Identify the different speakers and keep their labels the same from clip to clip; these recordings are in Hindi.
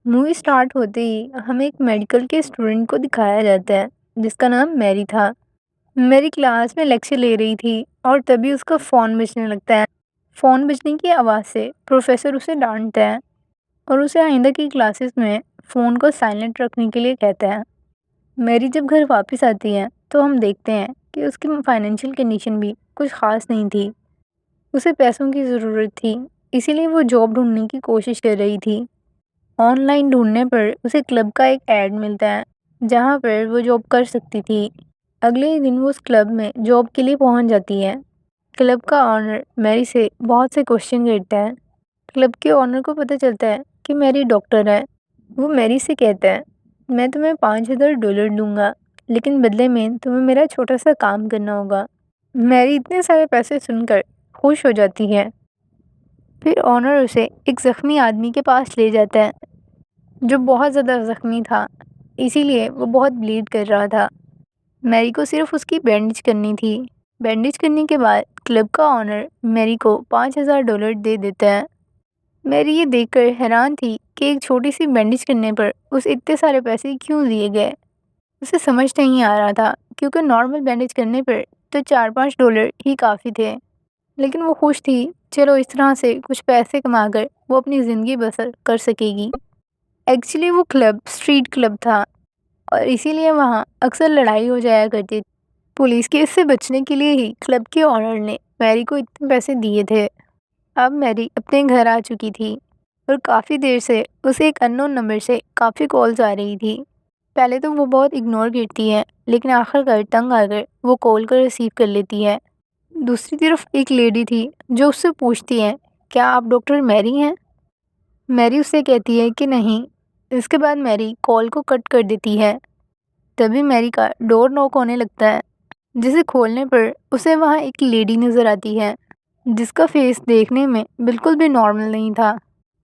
Speaker 1: मूवी स्टार्ट होते ही हमें एक मेडिकल के स्टूडेंट को दिखाया जाता है जिसका नाम मैरी था। मैरी क्लास में लेक्चर ले रही थी और तभी उसका फ़ोन बजने लगता है। फ़ोन बजने की आवाज़ से प्रोफेसर उसे डांटता है और उसे आइंदा की क्लासेस में फ़ोन को साइलेंट रखने के लिए कहता है। मैरी जब घर वापस आती है तो हम देखते हैं कि उसकी फाइनेंशियल कंडीशन भी कुछ ख़ास नहीं थी। उसे पैसों की ज़रूरत थी, इसीलिए वो जॉब ढूंढने की कोशिश कर रही थी। ऑनलाइन ढूँढने पर उसे क्लब का एक ऐड मिलता है, जहाँ पर वो जॉब कर सकती थी। अगले ही दिन वो उस क्लब में जॉब के लिए पहुँच जाती है। क्लब का ऑनर मैरी से बहुत से क्वेश्चन करता है। क्लब के ऑनर को पता चलता है कि मैरी डॉक्टर है। वो मैरी से कहता है, मैं तुम्हें $5,000 दूंगा, लेकिन बदले में तुम्हें मेरा छोटा सा काम करना होगा। मैरी इतने सारे पैसे सुनकर खुश हो जाती है। फिर ऑनर उसे एक ज़ख्मी आदमी के पास ले जाता है जो बहुत ज़्यादा ज़ख्मी था, इसीलिए वो बहुत ब्लीड कर रहा था। मैरी को सिर्फ उसकी बैंडेज करनी थी। बैंडेज करने के बाद क्लब का ऑनर मैरी को $5,000 दे देता है। मैरी ये देखकर हैरान थी कि एक छोटी सी बैंडेज करने पर उसे इतने सारे पैसे क्यों दिए गए। उसे समझ नहीं आ रहा था, क्योंकि नॉर्मल बैंडेज करने पर तो $4-5 ही काफ़ी थे। लेकिन वो खुश थी, चलो इस तरह से कुछ पैसे कमाकर वो अपनी ज़िंदगी बसर कर सकेगी। एक्चुअली वो क्लब स्ट्रीट क्लब था और इसीलिए वहाँ अक्सर लड़ाई हो जाया करती थी। पुलिस केस से बचने के लिए ही क्लब के ऑनर ने मैरी को इतने पैसे दिए थे। अब मैरी अपने घर आ चुकी थी और काफ़ी देर से उसे एक अननोन नंबर से काफ़ी कॉल्स आ रही थी। पहले तो वो बहुत इग्नोर करती है, लेकिन आखिरकार तंग आकर वो कॉल कर रिसीव कर लेती है। दूसरी तरफ एक लेडी थी जो उससे पूछती है, क्या आप डॉक्टर मैरी हैं? मैरी उससे कहती है कि नहीं। इसके बाद मैरी कॉल को कट कर देती है। तभी मैरी का डोर नॉक होने लगता है, जिसे खोलने पर उसे वहाँ एक लेडी नज़र आती है जिसका फेस देखने में बिल्कुल भी नॉर्मल नहीं था।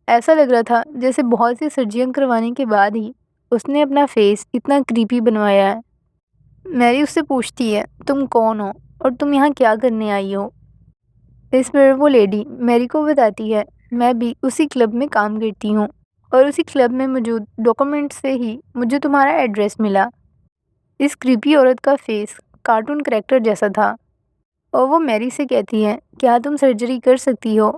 Speaker 1: ऐसा लग रहा था जैसे बहुत सी सर्जरियाँ करवाने के बाद ही उसने अपना फेस इतना क्रीपी बनवाया है। मैरी उससे पूछती है, तुम कौन हो और तुम यहाँ क्या करने आई हो? इस पर वो लेडी मैरी को बताती है, मैं भी उसी क्लब में काम करती हूँ और उसी क्लब में मौजूद डॉक्यूमेंट से ही मुझे तुम्हारा एड्रेस मिला। इस क्रीपी औरत का फेस कार्टून कैरेक्टर जैसा था और वो मैरी से कहती है, क्या तुम सर्जरी कर सकती हो?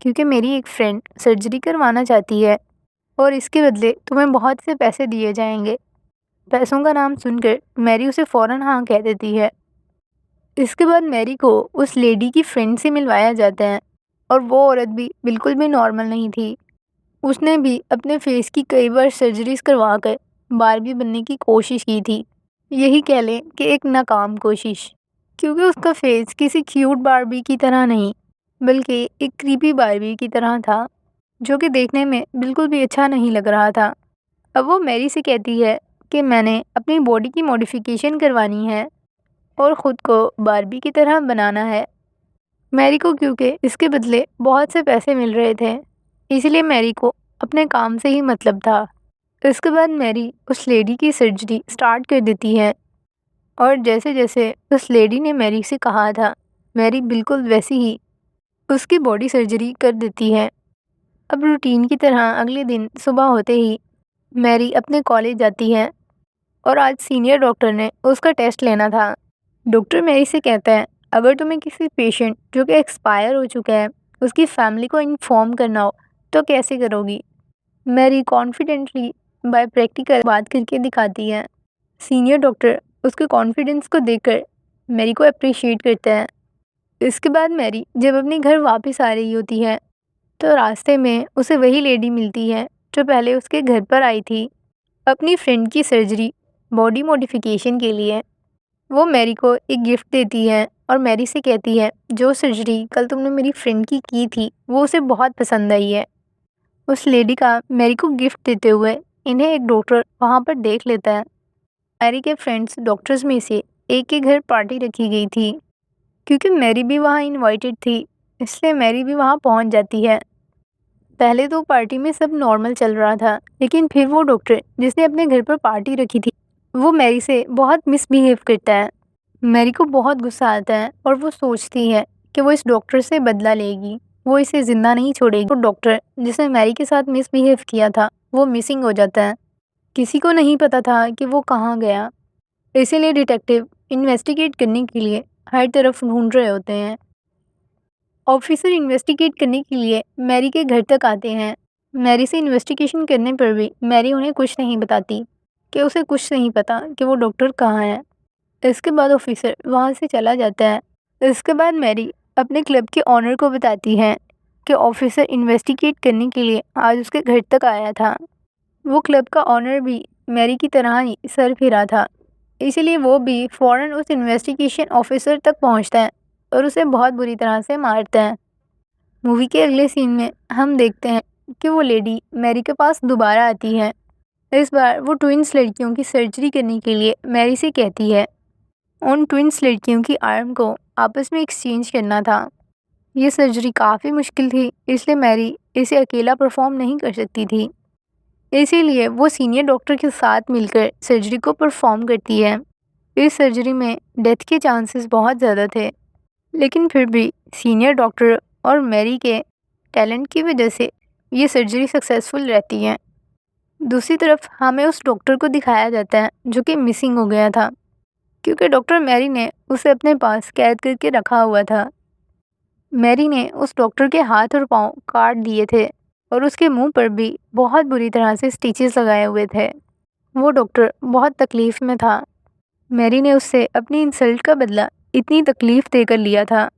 Speaker 1: क्योंकि मेरी एक फ्रेंड सर्जरी करवाना चाहती है और इसके बदले तुम्हें बहुत से पैसे दिए जाएंगे। पैसों का नाम सुनकर मैरी उसे फ़ौरन हाँ कह देती है। इसके बाद मैरी को उस लेडी की फ्रेंड से मिलवाया जाता है और वो औरत भी बिल्कुल भी नॉर्मल नहीं थी। उसने भी अपने फेस की कई बार सर्जरीज करवा कर बारबी बनने की कोशिश की थी। यही कह लें कि एक नाकाम कोशिश, क्योंकि उसका फेस किसी क्यूट बारबी की तरह नहीं, बल्कि एक क्रीपी बारबी की तरह था, जो कि देखने में बिल्कुल भी अच्छा नहीं लग रहा था। अब वो मैरी से कहती है कि मैंने अपनी बॉडी की मॉडिफिकेशन करवानी है और ख़ुद को बारबी की तरह बनाना है। मैरी को क्योंकि इसके बदले बहुत से पैसे मिल रहे थे, इसलिए मैरी को अपने काम से ही मतलब था। इसके बाद मैरी उस लेडी की सर्जरी स्टार्ट कर देती है और जैसे जैसे उस लेडी ने मैरी से कहा था, मैरी बिल्कुल वैसी ही उसकी बॉडी सर्जरी कर देती है। अब रूटीन की तरह अगले दिन सुबह होते ही मैरी अपने कॉलेज जाती है और आज सीनियर डॉक्टर ने उसका टेस्ट लेना था। डॉक्टर मैरी से कहता है, अगर तुम्हें किसी पेशेंट जो कि एक्सपायर हो चुका है उसकी फैमिली को इन्फॉर्म करना हो तो कैसे करोगी? मैरी कॉन्फिडेंटली बाय प्रैक्टिकल बात करके दिखाती है। सीनियर डॉक्टर उसके कॉन्फिडेंस को देखकर मैरी को अप्रिशिएट करता है। इसके बाद मैरी जब अपने घर वापस आ रही होती है तो रास्ते में उसे वही लेडी मिलती है जो पहले उसके घर पर आई थी अपनी फ्रेंड की सर्जरी बॉडी मॉडिफिकेशन के लिए। वो मैरी को एक गिफ्ट देती है और मैरी से कहती है, जो सर्जरी कल तुमने मेरी फ्रेंड की थी वो उसे बहुत पसंद आई है। उस लेडी का मैरी को गिफ्ट देते हुए इन्हें एक डॉक्टर वहाँ पर देख लेता है। मैरी के फ्रेंड्स डॉक्टर्स में से एक के घर पार्टी रखी गई थी। क्योंकि मैरी भी वहाँ इनवाइटेड थी, इसलिए मैरी भी वहाँ पहुँच जाती है। पहले तो पार्टी में सब नॉर्मल चल रहा था, लेकिन फिर वो डॉक्टर जिसने अपने घर पर पार्टी रखी थी वो मैरी से बहुत मिसबिहेव करता है। मैरी को बहुत गुस्सा आता है और वो सोचती है कि वो इस डॉक्टर से बदला लेगी, वो इसे ज़िंदा नहीं छोड़ेगी। वो डॉक्टर जिसने मैरी के साथ मिसबिहेव किया था वो मिसिंग हो जाता है। किसी को नहीं पता था कि वो कहाँ गया, इसीलिए डिटेक्टिव इन्वेस्टिगेट करने के लिए हर तरफ ढूंढ रहे होते हैं। ऑफिसर इन्वेस्टिगेट करने के लिए मैरी के घर तक आते हैं। मैरी से इन्वेस्टिगेशन करने पर भी मैरी उन्हें कुछ नहीं बताती कि उसे कुछ नहीं पता कि वो डॉक्टर कहाँ है। इसके बाद ऑफिसर वहाँ से चला जाता है। इसके बाद मैरी अपने क्लब के ऑनर को बताती है कि ऑफिसर इन्वेस्टिगेट करने के लिए आज उसके घर तक आया था। वो क्लब का ऑनर भी मैरी की तरह ही सर फिरा था, इसीलिए वो भी फ़ौरन उस इन्वेस्टिगेशन ऑफिसर तक पहुंचता है और उसे बहुत बुरी तरह से मारता है। मूवी के अगले सीन में हम देखते हैं कि वो लेडी मैरी के पास दोबारा आती है। इस बार वो ट्विंस लड़कियों की सर्जरी करने के लिए मैरी से कहती है। उन ट्विंस लड़कियों की आर्म को आपस में एक्सचेंज करना था। ये सर्जरी काफ़ी मुश्किल थी, इसलिए मैरी इसे अकेला परफॉर्म नहीं कर सकती थी। इसीलिए वो सीनियर डॉक्टर के साथ मिलकर सर्जरी को परफॉर्म करती है। इस सर्जरी में डेथ के चांसेस बहुत ज़्यादा थे, लेकिन फिर भी सीनियर डॉक्टर और मैरी के टैलेंट की वजह से ये सर्जरी सक्सेसफुल रहती है। दूसरी तरफ हमें उस डॉक्टर को दिखाया जाता है जो कि मिसिंग हो गया था, क्योंकि डॉक्टर मैरी ने उसे अपने पास कैद करके रखा हुआ था। मैरी ने उस डॉक्टर के हाथ और पाँव काट दिए थे और उसके मुंह पर भी बहुत बुरी तरह से स्टिचेस लगाए हुए थे। वो डॉक्टर बहुत तकलीफ़ में था। मैरी ने उससे अपनी इंसल्ट का बदला इतनी तकलीफ़ देकर लिया था।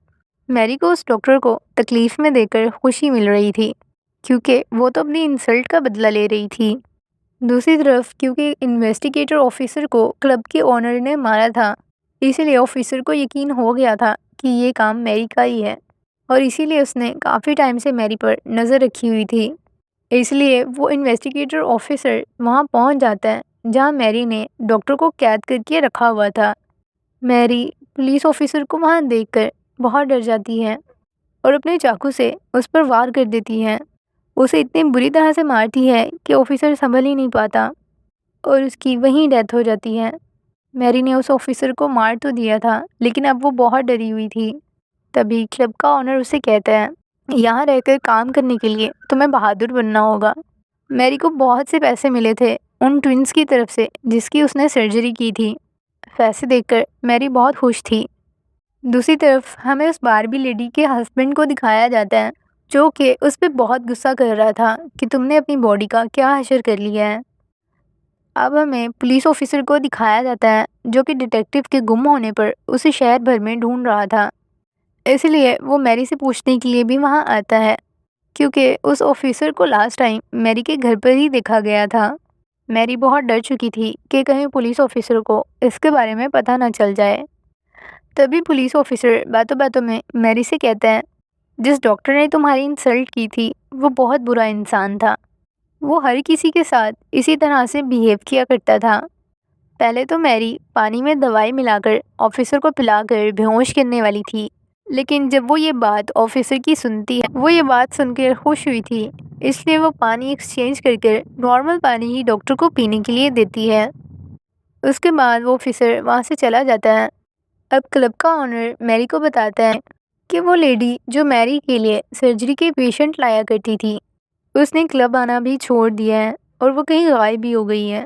Speaker 1: मैरी को उस डॉक्टर को तकलीफ़ में देकर खुशी मिल रही थी, क्योंकि वो तो अपनी इंसल्ट का बदला ले रही थी। दूसरी तरफ क्योंकि इन्वेस्टिगेटर ऑफिसर को क्लब के ओनर ने मारा था, इसीलिए ऑफिसर को यकीन हो गया था कि ये काम मैरी का ही है और इसीलिए उसने काफ़ी टाइम से मैरी पर नज़र रखी हुई थी। इसलिए वो इन्वेस्टिगेटर ऑफिसर वहाँ पहुँच जाता है जहाँ मैरी ने डॉक्टर को कैद करके रखा हुआ था। मैरी पुलिस ऑफिसर को वहाँ देखकर बहुत डर जाती है और अपने चाकू से उस पर वार कर देती है। उसे इतनी बुरी तरह से मारती है कि ऑफिसर संभल ही नहीं पाता और उसकी वहीं डेथ हो जाती है। मैरी ने उस ऑफिसर को मार तो दिया था, लेकिन अब वो बहुत डरी हुई थी। तभी क्लब का ऑनर उसे कहता है, यहाँ रहकर काम करने के लिए तुम्हें बहादुर बनना होगा। मैरी को बहुत से पैसे मिले थे उन ट्विंस की तरफ से जिसकी उसने सर्जरी की थी। पैसे देखकर मैरी बहुत खुश थी। दूसरी तरफ हमें उस बारबी लेडी के हस्बैंड को दिखाया जाता है, जो कि उस पर बहुत गुस्सा कर रहा था कि तुमने अपनी बॉडी का क्या हशर कर लिया है। अब हमें पुलिस ऑफिसर को दिखाया जाता है जो कि डिटेक्टिव के गुम होने पर उसे शहर भर में ढूंढ रहा था। इसलिए वो मैरी से पूछने के लिए भी वहाँ आता है, क्योंकि उस ऑफिसर को लास्ट टाइम मैरी के घर पर ही देखा गया था। मैरी बहुत डर चुकी थी कि कहीं पुलिस ऑफिसर को इसके बारे में पता ना चल जाए। तभी पुलिस ऑफिसर बातों बातों में मैरी से कहता है, जिस डॉक्टर ने तुम्हारी इंसल्ट की थी वो बहुत बुरा इंसान था। वो हर किसी के साथ इसी तरह से बिहेव किया करता था। पहले तो मैरी पानी में दवाई मिलाकर ऑफिसर को पिलाकर बेहोश करने वाली थी, लेकिन जब वो ये बात ऑफिसर की सुनती है, वो ये बात सुनकर खुश हुई थी, इसलिए वो पानी एक्सचेंज करके नॉर्मल पानी ही डॉक्टर को पीने के लिए देती है। उसके बाद वो ऑफिसर वहाँ से चला जाता है। अब क्लब का ऑनर मैरी को बताता है कि वो लेडी जो मैरी के लिए सर्जरी के पेशेंट लाया करती थी, उसने क्लब आना भी छोड़ दिया है और वो कहीं गायब भी हो गई है।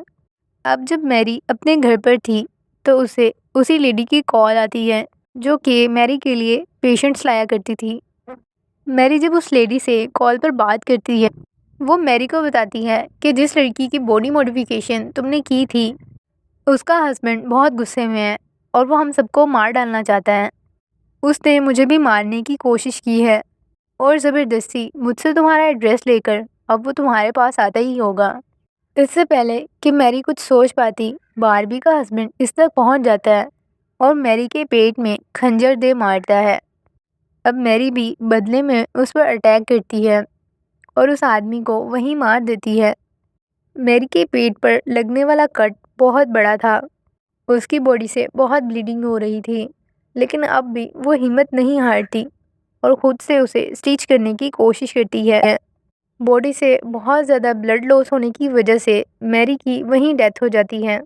Speaker 1: अब जब मैरी अपने घर पर थी तो उसे उसी लेडी की कॉल आती है जो कि मैरी के लिए पेशेंट्स लाया करती थी। मैरी जब उस लेडी से कॉल पर बात करती है, वो मैरी को बताती है कि जिस लड़की की बॉडी मॉडिफिकेशन तुमने की थी, उसका हस्बैंड बहुत गुस्से में है और वो हम सबको मार डालना चाहता है। उसने मुझे भी मारने की कोशिश की है और ज़बरदस्ती मुझसे तुम्हारा एड्रेस लेकर अब वो तुम्हारे पास आता ही होगा। इससे पहले कि मैरी कुछ सोच पाती, बारबी का हस्बैंड इस तक पहुंच जाता है और मैरी के पेट में खंजर दे मारता है। अब मैरी भी बदले में उस पर अटैक करती है और उस आदमी को वहीं मार देती है। मैरी के पेट पर लगने वाला कट बहुत बड़ा था। उसकी बॉडी से बहुत ब्लीडिंग हो रही थी, लेकिन अब भी वो हिम्मत नहीं हारती और ख़ुद से उसे स्टिच करने की कोशिश करती है। बॉडी से बहुत ज़्यादा ब्लड लॉस होने की वजह से मैरी की वहीं डेथ हो जाती है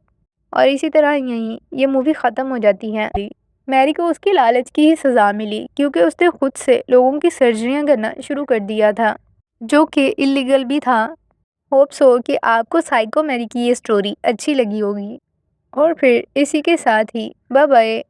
Speaker 1: और इसी तरह यहीं ये मूवी ख़त्म हो जाती है। मैरी को उसकी लालच की ही सज़ा मिली, क्योंकि उसने खुद से लोगों की सर्जरियां करना शुरू कर दिया था, जो कि इलीगल भी था। होप सो कि आपको साइको मैरी की ये स्टोरी अच्छी लगी होगी। और फिर इसी के साथ ही बाय बाय।